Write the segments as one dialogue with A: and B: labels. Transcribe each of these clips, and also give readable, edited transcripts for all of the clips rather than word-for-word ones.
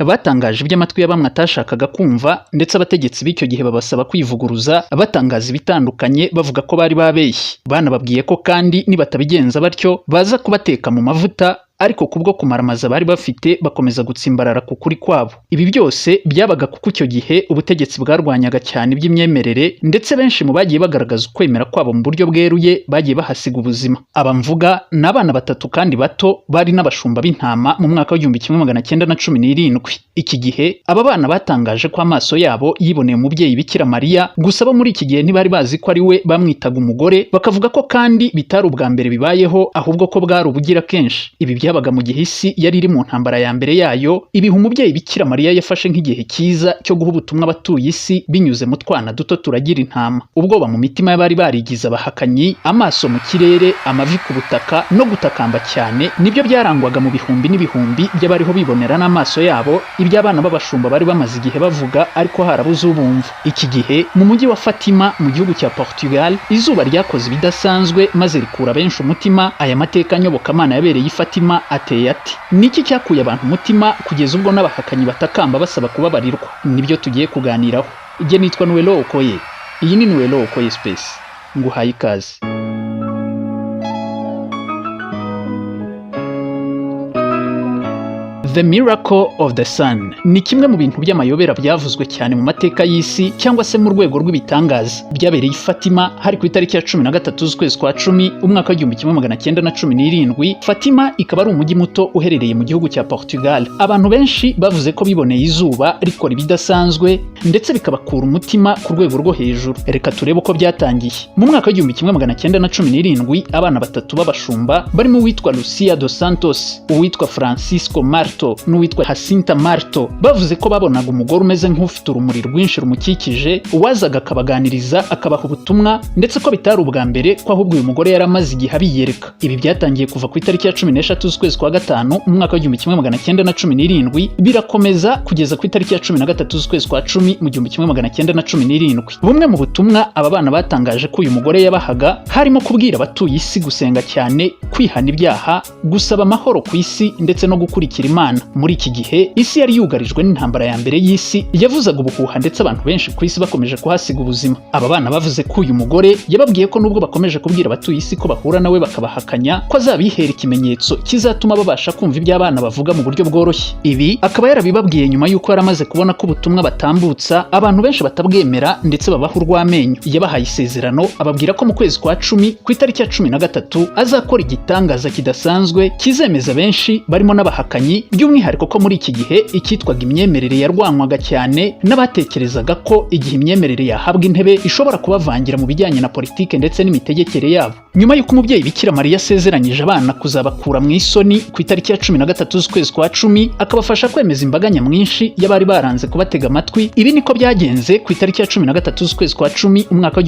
A: batangaje iby'amatwi ya bamwe atashakaga kumva, ndetse abategetsi b'icyo gihe babasaba kwivuguruza batangaza ibitandukanye bavuga ko bari babeshye. Banababwiye ko kandi nibatabigenza batyo baza kubateka mu mavuta, ariko kubwo kumaramaza bari bafite bakomeza gutsimbarara ku kuri kwabo. Ibi byose byabaga kuko icyo gihe ubutegetsi bwarwanyaga cyane iby'imyemerere, ndetse benshi mu bagiye bagaragaza ukwemera kwabo mu buryo bweruye bagiye bahasiga ubuzima. Aba mvuga ni abana batatu kandi bato bari n'abashumba b'intama mu mwaka w'1917. Iki gihe aba bana batangaje ko amaso yabo yiboneye umubyeyi Bikira Mariya, gusa bo muri iki gihe ntibari bazi ko ari we bamwitaga umugore, bakavuga ko kandi bitari ubwa mbere bibayeho, ahubwo ko bwari ubugira kenshi. Ibi byabaga mu gihe isi yari iri mu ntambara ya mbere yayo, ibihe umubyeyi Bikira Mariya yafashe nk'igihe cyiza cyo guha ubutumwa abatuye isi binyuze mu twana duto turagira intama. Ubwoba mu mitima y'abari barigize abahakanyi, amaso mu kirere, amavi ku butaka no gutakamba cyane nibyo byarangwaga mu bihumbi n'ibihumbi by'abariho bibonera n'amaso yabo iby'abana b'abashumba bari bamaze igihe bavuga, ariko harabuze ubumva. Iki gihe mu mujyi wa Fatima mu gihugu cya Portugal, izuba ryakoze ibidasanzwe maze rikura benshi umutima. Aya mateka nyobokamana yabereye i Fatima ateye ati: niki cyakuye abantu umutima kugeza ubwo n'abahakanyi batakamba basaba kubabarirwa? Nibyo tugiye kuganiraho. Ije nitwa Nuello Okoye. Iyi ni Nuello Okoye Space. Nguhaye ikaze. The Miracle of the Sun ni kimwe mu bintu by'amayobera byavuzwe cyane mu mateka y'isi, cyangwa se mu rwego rw'ibitangaza. Byabereye i Fatima hari ku itariki ya 13 z'ukwezi kwa 10 umwaka w'1917. Fatima ikaba ari umujyi muto uherereye mu gihugu cya Portugal. Abantu benshi bavuze ko biboneye izuba rikora ibidasanzwe, ndetse bikabakura umutima ku rwego rwo hejuru. Reka turebe uko byatangiye. Mu mwaka w'1917 abana batatu b'abashumba barimo uwitwa Lucia dos Santos, uwitwa Francisco Marto n'uwitwa Jacinta Marto bavuze ko babonaga umugore umeze nk'ufite urumuri rwinshi rumukikije, uwazaga akabaganiriza akabaha ubutumwa, ndetse ko bitari ubwa mbere ko ahubwo uyu mugore yaramaze igihe abiyereka. Ibi byatangiye kuva ku itariki ya 13 z'ukwezi kwa 5 mu mwaka w'1917 birakomeza kugeza ku itariki ya 13 z'ukwezi kwa 10 mu 1917. Bumwe mu butumwa aba bana batangaje ko uyu mugore yabahaga harimo kubwira abatuye isi gusenga cyane, kwihana ibyaha, gusaba amahoro ku isi, ndetse no gukurikira Imana. Muri iki gihe isi yari yugarijwe n'intambara ya mbere y'isi yavuzaga ubuhuha, ndetse abantu benshi ku isi bakomeje kuhasiga ubuzima. Aba bana bavuze ko uyu mugore yababwiye ko nubwo bakomeje kubwira abatuye isi ko bahura nawe bakabahakanya, ko azabihera ikimenyetso kizatuma babasha kumva iby'abana bavuga mu buryo bworoshye. Ibi akaba yarabibabwiye nyuma y'uko yaramaze kubona ko ubutumwa batambutsa abantu benshi batabwemera, ndetse babaha urw'amenyo. Yabahaye isezerano ababwira ko mu kwezi kwa 10 ku itariki ya 13 azakora igitangaza kidasanzwe kizemeza benshi barimo n'abahakanyi, by'umwihariko ko muri iki gihe icyitwaga imyemerere yarwanywaga cyane n'abatekerezaga ko igihe imyemerere yahabwa intebe ishobora kubavangira mu bijyanye na politike ndetse n'imitegekere yabo. Nyuma y'uko umubyeyi Bikira Mariya asezeranyije abana kuzabakura mu isoni ku itariki ya 13 z'ukwezi kwa 10, akabafasha kwemeza imbaga nyamwinshi y'abari baranze kubatega amatwi. Ibi niko byagenze ku itariki ya 13 z'ukwezi kwa 10 umwaka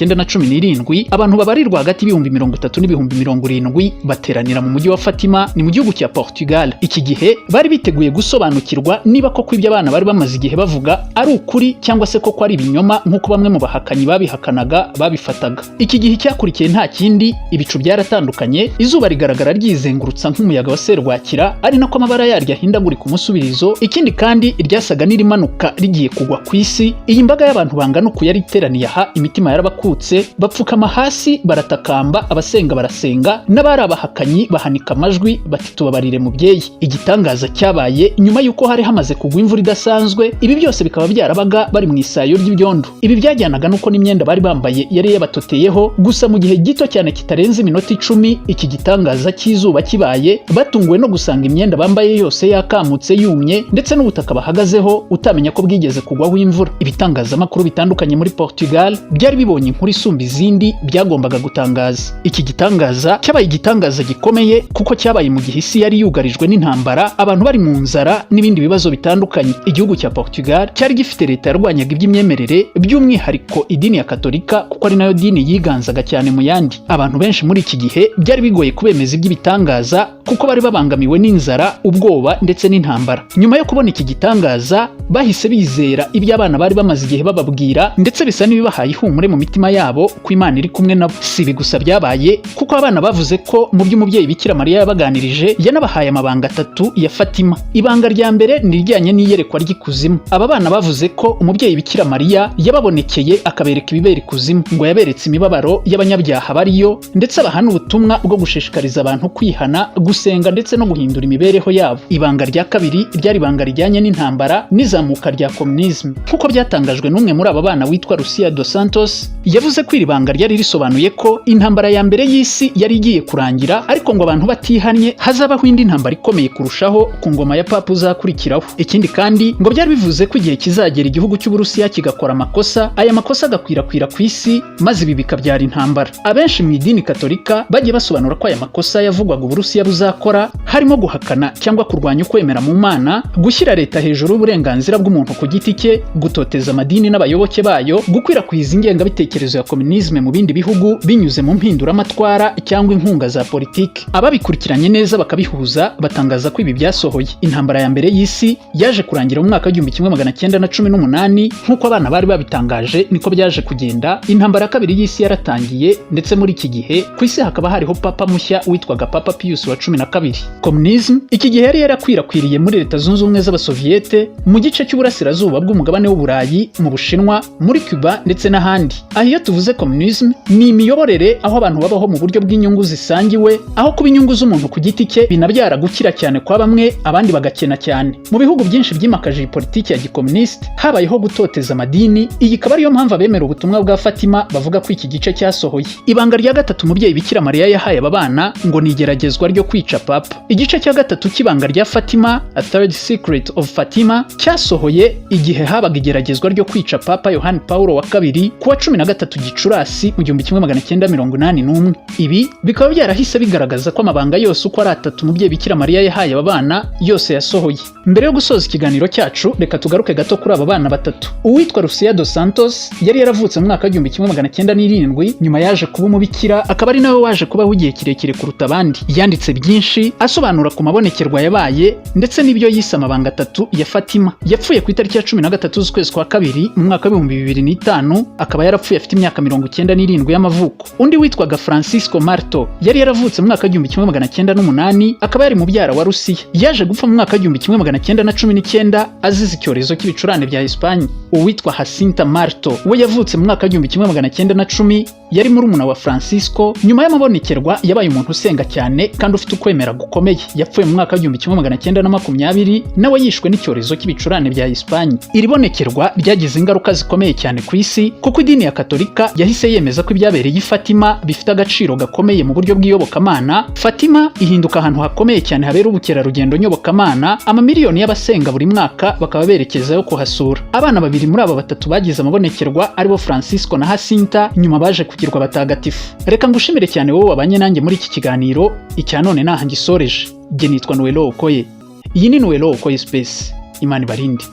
A: w'1917. Abantu babarirwa hagati y'ibihumbi 30 n'ibihumbi 70 bateranira mu mujyi wa Fatima, ni mu gihugu cya Portugal. Iki gihe bari biteguye gusobanukirwa niba koko ibyo abana bari bamaze igihe bavuga ari ukuri, cyangwa se koko ari ibinyoma nk'uko bamwe mu bahakanyi babihakanaga babifataga. Iki gihe cyakurikiye nta kindi, ibicu byaratandukanye, izuba rigaragara ryizengurutsa nk'umuyaga wa serwakira, ari nako amabara yaryo ahindagurika umusubirizo. Ikindi kandi iryasaga n'irimanuka rigiye kugwa ku isi. Iyi mbaga y'abantu bangana uku yari iteraniye aha, imitima yarabakutse, bapfukama hasi baratakamba, abasenga barasenga, n'abari abahakanyi bahanika amajwi bati tubabarire mubyeyi. Igitangaza cyabaye nyuma y'uko hari hamaze kugwa imvura idasanzwe. Ibi byose bikaba byarabaga bari mu isayo ry'ibyondo. Ibi byajyanaga nuko n'imyenda bari bambaye yari yabatoteyeho. Gusa mu gihe gito cyane kitarenze iminota 10 iki gitangaza cy'izuba kibaye, batunguwe no gusanga imyenda bambaye yose yakamutse yumye, ndetse n'ubutaka bahagazeho utamenya ko bwigeze kugwaho imvura. Ibitangazamakuru bitandukanye muri Portugal byari bibonye inkuru isumba izindi byagombaga gutangaza. Iki gitangaza cyabaye igitangaza gikomeye kuko cyabaye mu gihe isi yari yugarijwe n'intambara, abantu bari mu nzara n'ibindi bibazo bitandukanye. Igihugu cya Portugal cyari gifite leta yarwanyaga iby'imyemerere, by'umwihariko idini ya Katolika, kuko ari nayo dini yiganzaga cyane mu yandi. Abantu benshi muri iki gihe byari bigoye kubemeza iby'ibitangaza kuko bari babangamiwe n'inzara, ubwoba, ndetse n'intambara. Nyuma yo kubona iki gitangaza bahise bizera ibyo abana bari bamaze igihe bababwira, ndetse bisa n'ibibahaye ihumure mu mitima yabo ko Imana iri kumwe nabo. Si ibi gusa byabaye, kuko abana bavuze ko mu by'umubyeyi Bikira Mariya yabaganirije yanabahaye amabanga 3 batatu ya Fatima. Ibanga rya mbere ni rijyanye n'iyerekwa ry'ikuzimu. Aba bana bavuze ko umubyeyi Bikira Mariya yababonekeye akabereka ibibera ikuzimu, ngo yaberetse imibabaro y'abanyabyaha bariyo, ndetse abahana ubutumwa bwo gushishikariza abantu kwihana, gusenga ndetse no guhindura imibereho yabo. Ibanga rya kabiri ryari ibanga rijyanye n'intambara n'izamuka rya communisme. Nk'uko byatangajwe n'umwe muri aba bana witwa Lucia dos Santos, yavuze ko iri banga ryari risobanuye ko intambara ya mbere y'isi yari igiye kurangira, ariko ngo abantu batihannye hazabaho indi ntambara ikomeye kurushaho ku ngoma ya papa uzakurikiraho. Ikindi kandi ngo byari bivuze ko igihe kizagera igihugu cy'Uburusiya kigakora amakosa, aya makosa agakwirakwira ku isi, maze ibi bikabyara intambara. Abenshi mu idini katolika bagiye basobanura ko aya makosa yavugwaga Uburusiya buzakora harimo guhakana cyangwa kurwanya ukwemera mu Mana, gushyira leta hejuru y'uburenganzira bw'umuntu ku giti cye, gutoteza amadini n'abayoboke bayo, gukwirakwiza ingengabitekerezo ya communisme mu bindi bihugu binyuze mu mpinduramatwara cyangwa inkunga za politiki. Ababikurikiranye neza bakabihuza batangaza ko ibi byasohoye. Intambara ya mbere y'isi yaje kurangira mu mwaka w'1918 nk'uko abana bari babitangaje, niko byaje kugenda. Intambara ya kabiri y'isi yaratangiye, ndetse muri iki gihe ku isi hakaba hariho papa mushya witwaga Papa Pius wa 12. Communism iki gihe yari yarakwirakwiriye muri Leta Zunze Ubumwe z'Abasoviyete, mu gice cy'uburasirazuba bw'umugabane w'Uburayi, mu Bushinwa, muri Cuba ndetse n'ahandi. Aho iyo tuvuze communism ni imiyoborere aho abantu babaho mu buryo bw'inyungu zisangiwe, aho kuba inyungu z'umuntu ku giti cye binabyara gukira cyane kwa bamwe, abandi bagakena cyane. Mu bihugu byinshi byimakaje iyi politiki ya gikomuniste habayeho gutoteza amadini. Iyi ikaba ariyo mpamvu abemera ubutumwa bwa Fatima bavuga ko iki gice cyasohoye. Ibanga rya gatatu umubyeyi Bikira Mariya yahaye aba bana ngo ni igeragezwa ryo kwica papa. Igice cya gatatu cy'ibanga rya Fatima, A Third Secret of Fatima, cyasohoye igihe habaga igeragezwa ryo kwica papa Yohani Paulo wa kabiri kuwa 13 Gicurasi mu 1981. Ibi bikaba byarahise bigaragaza ko amabanga yose uko ari atatu umubyeyi Bikira Mariya yahaye aba bana yose yasohoye. Mbere yo gusoza ikiganiro cyacu, reka tugaruke gato kuri aba bana batatu. Uwitwa Lucia dos Santos yari yaravutse mu mwaka w'1907, nyuma yaje kuba umubikira, akaba ari nawe waje kubaho igihe kirekire kuruta abandi. Yanditse byinshi asobanura ku mabonekerwa yabaye ndetse n'ibyo yise amabanga atatu ya Fatima. Yapfuye ku itariki ya 13 z'ukwezi kwa kabiri mu mwaka w'2005, akaba yarapfuye afite imyaka 97 y'amavuko. Undi witwaga Francisco Marto yari yaravutse mu mwaka w'1908, akaba yari mubyara wa Rusiya. Yaje gupfa mu mwaka w'1919 azize icyorezo cy'ibicurane bya Espagne. Uwitwa Jacinta Marto we yavutse mu mwaka w'1910, yari murumuna wa Francisco. Nyuma y'amabonekerwa yabaye umuntu usenga cyane kandi ufite ukwemera gukomeye. Yapfuye mu mwaka w'1920, nawe yishwe n'icyorezo cy'ibicurane bya Espagne. Iri bonekerwa ryagize ingaruka zikomeye cyane ku isi, kuko idini ya Katolika yahise yemeza ko ibyabereye i Fatima bifite agaciro gakomeye mu buryo bw'iyobokamana. Fatima ihinduka ahantu hakomeye cyane habera ubukerarugendo nyobokamana. Amamiliyoni y'abasenga buri mwaka bakaba berekezayo kuhasura. Abana babiri muri aba batatu bagize amabonekerwa aribo Francisco na Jacinta, nyuma baje kugirwa batagatifu. Reka ngushimire cyane wowe wabanye nanjye muri iki kiganiro. Icya none naha ngisoreje. Jye nitwa Nuello Okoye. Iyi ni Nuello Okoye Space. Imana ibarinde.